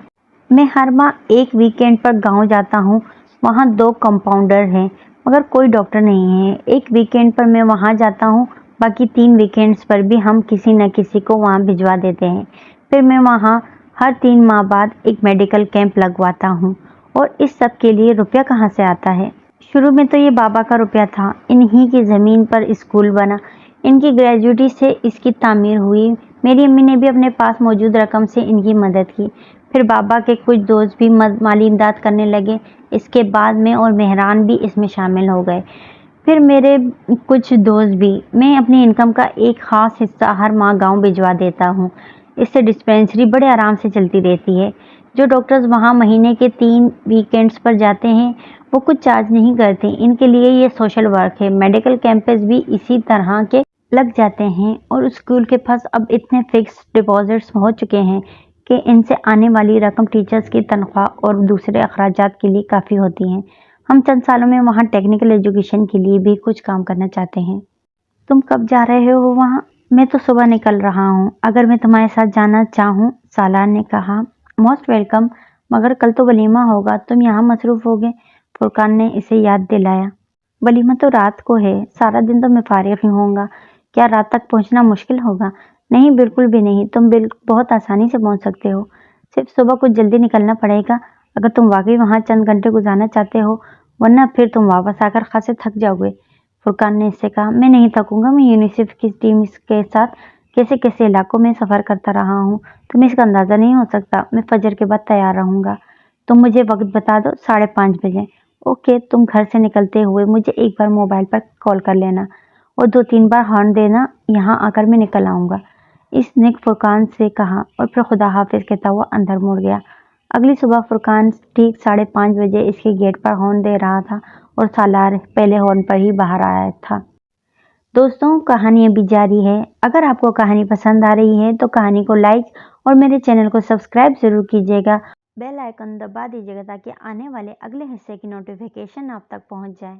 میں ہر ماہ ایک ویکینڈ پر گاؤں جاتا ہوں۔ وہاں 2 کمپاؤنڈر ہیں، مگر کوئی ڈاکٹر نہیں ہے۔ ایک ویکینڈ پر میں وہاں جاتا ہوں، باقی 3 ویکینڈز پر بھی ہم کسی نہ کسی کو وہاں بھجوا دیتے ہیں۔ پھر میں وہاں ہر 3 ماہ بعد ایک میڈیکل کیمپ لگواتا ہوں۔ اور اس سب کے لیے روپیہ کہاں سے آتا ہے؟ شروع میں تو یہ بابا کا روپیہ تھا۔ انہی کی زمین پر اسکول بنا، ان کی گریجوٹی سے اس کی تعمیر ہوئی۔ میری امی نے بھی اپنے پاس موجود رقم سے ان کی مدد کی۔ پھر بابا کے کچھ دوست بھی مالی امداد کرنے لگے۔ اس کے بعد میں اور مہران بھی اس میں شامل ہو گئے، پھر میرے کچھ دوست بھی۔ میں اپنی انکم کا ایک خاص حصہ ہر ماہ گاؤں بھجوا دیتا ہوں۔ اس سے ڈسپینسری بڑے آرام سے چلتی رہتی ہے۔ جو ڈاکٹرز وہاں مہینے کے 3 ویکینڈز پر جاتے ہیں، وہ کچھ چارج نہیں کرتے۔ ان کے لیے یہ سوشل ورک ہے۔ میڈیکل کیمپس بھی اسی طرح کے لگ جاتے ہیں، اور اسکول کے پاس اب اتنے فکس ڈپازٹس ہو چکے ہیں کہ ان سے آنے والی رقم ٹیچرز کی تنخواہ اور دوسرے اخراجات کے لیے کافی ہوتی ہیں۔ ہم چند سالوں میں وہاں ٹیکنیکل ایجوکیشن کے لیے بھی کچھ کام کرنا چاہتے ہیں۔ تم کب جا رہے ہو وہاں؟ میں تو صبح نکل رہا ہوں، اگر میں تمہارے ساتھ جانا چاہوں؟ سالار نے کہا۔ موسٹ ویلکم، مگر کل تو ولیمہ ہوگا، تم یہاں مصروف ہوگے؟ فرقان نے اسے یاد دلایا۔ ولیمہ تو رات کو ہے، سارا دن تو میں فارغ ہی ہوں گا۔ کیا رات تک پہنچنا مشکل ہوگا؟ نہیں، بالکل بھی نہیں، تم بہت آسانی سے پہنچ سکتے ہو۔ صرف صبح کچھ جلدی نکلنا پڑے گا، اگر تم واقعی وہاں چند گھنٹے گزارنا چاہتے ہو، ورنہ پھر تم واپس آ کر خاصے تھک جاؤ گے۔ فرقان نے اس سے کہا۔ میں نہیں تھکوں گا، میں یونیسیف کی ٹیم کے ساتھ کیسے کیسے علاقوں میں سفر کرتا رہا ہوں، تمہیں اس کا اندازہ نہیں ہو سکتا۔ میں فجر کے بعد تیار رہوں گا۔ تم مجھے وقت بتا دو، 5:30 بجے۔ اوکے، تم گھر سے نکلتے ہوئے مجھے ایک بار موبائل پر کال کر لینا اور 2-3 بار ہارن دینا، یہاں آ کر میں نکل آؤں گا۔ اس نے فرقان سے کہا اور پھر خدا حافظ کہتا ہوا اندر مڑ گیا۔ اگلی صبح فرقان ٹھیک 5:30 بجے اس کے گیٹ پر ہارن دے رہا تھا اور سالار پہلے ہارن پر ہی باہر آیا تھا۔ دوستوں، کہانی ابھی جاری ہے۔ اگر آپ کو کہانی پسند آ رہی ہے تو کہانی کو لائک اور میرے چینل کو سبسکرائب ضرور کیجیے گا۔ بیل آئیکن دبا دیجیے گا تاکہ آنے والے اگلے حصے کی نوٹیفیکیشن آپ تک پہنچ جائے۔